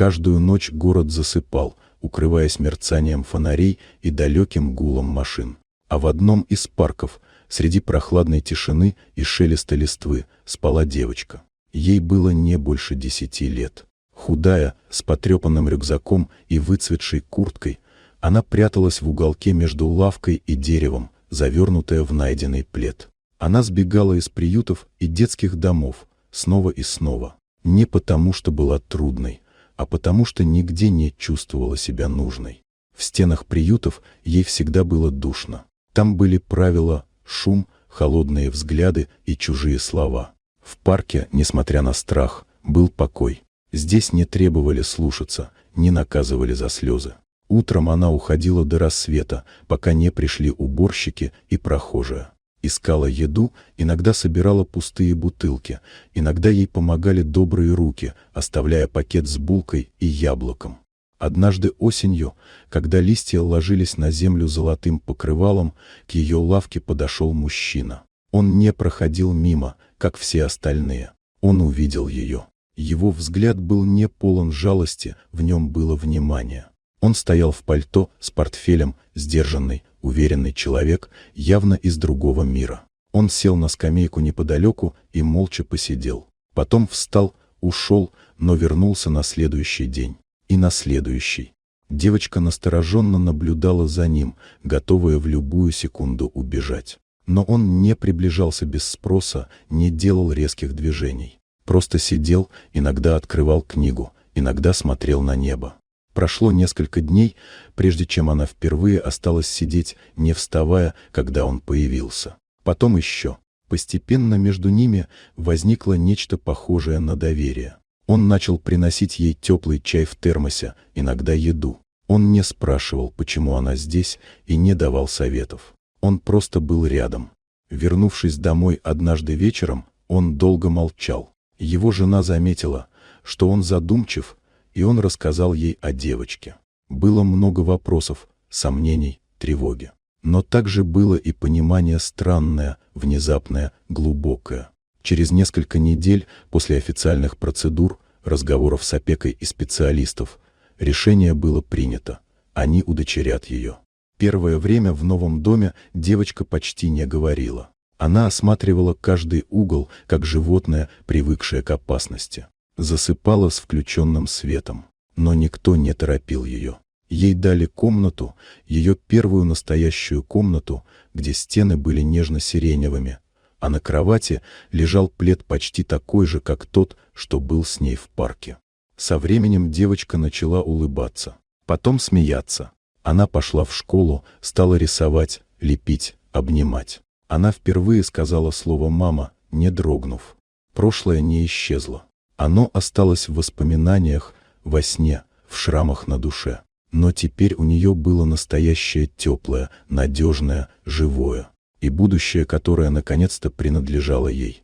Каждую ночь город засыпал, укрываясь мерцанием фонарей и далеким гулом машин. А в одном из парков, среди прохладной тишины и шелеста листвы, спала девочка. Ей было не больше 10 лет. Худая, с потрепанным рюкзаком и выцветшей курткой, она пряталась в уголке между лавкой и деревом, завернутая в найденный плед. Она сбегала из приютов и детских домов, снова и снова. Не потому, что была трудной, а потому, что нигде не чувствовала себя нужной. В стенах приютов ей всегда было душно. Там были правила, шум, холодные взгляды и чужие слова. В парке, несмотря на страх, был покой. Здесь не требовали слушаться, не наказывали за слезы. Утром она уходила до рассвета, пока не пришли уборщики и прохожие. Искала еду, иногда собирала пустые бутылки, иногда ей помогали добрые руки, оставляя пакет с булкой и яблоком. Однажды осенью, когда листья ложились на землю золотым покрывалом, к ее лавке подошел мужчина. Он не проходил мимо, как все остальные. Он увидел ее. Его взгляд был не полон жалости, в нем было внимание. Он стоял в пальто с портфелем, сдержанный, уверенный человек, явно из другого мира. Он сел на скамейку неподалеку и молча посидел. Потом встал, ушел, но вернулся на следующий день. И на следующий. Девочка настороженно наблюдала за ним, готовая в любую секунду убежать. Но он не приближался без спроса, не делал резких движений. Просто сидел, иногда открывал книгу, иногда смотрел на небо. Прошло несколько дней, прежде чем она впервые осталась сидеть, не вставая, когда он появился. Потом еще. Постепенно между ними возникло нечто похожее на доверие. Он начал приносить ей теплый чай в термосе, иногда еду. Он не спрашивал, почему она здесь, и не давал советов. Он просто был рядом. Вернувшись домой однажды вечером, он долго молчал. Его жена заметила, что он задумчив, и он рассказал ей о девочке. Было много вопросов, сомнений, тревоги. Но также было и понимание странное, внезапное, глубокое. Через несколько недель после официальных процедур, разговоров с опекой и специалистов, решение было принято. Они удочерят ее. Первое время в новом доме девочка почти не говорила. Она осматривала каждый угол, как животное, привыкшее к опасности. Засыпала с включенным светом. Но никто не торопил ее. Ей дали комнату, ее первую настоящую комнату, где стены были нежно-сиреневыми, а на кровати лежал плед почти такой же, как тот, что был с ней в парке. Со временем девочка начала улыбаться, потом смеяться. Она пошла в школу, стала рисовать, лепить, обнимать. Она впервые сказала слово «мама», не дрогнув. Прошлое не исчезло. Оно осталось в воспоминаниях, во сне, в шрамах на душе. Но теперь у нее было настоящее теплое, надежное, живое. И будущее, которое наконец-то принадлежало ей.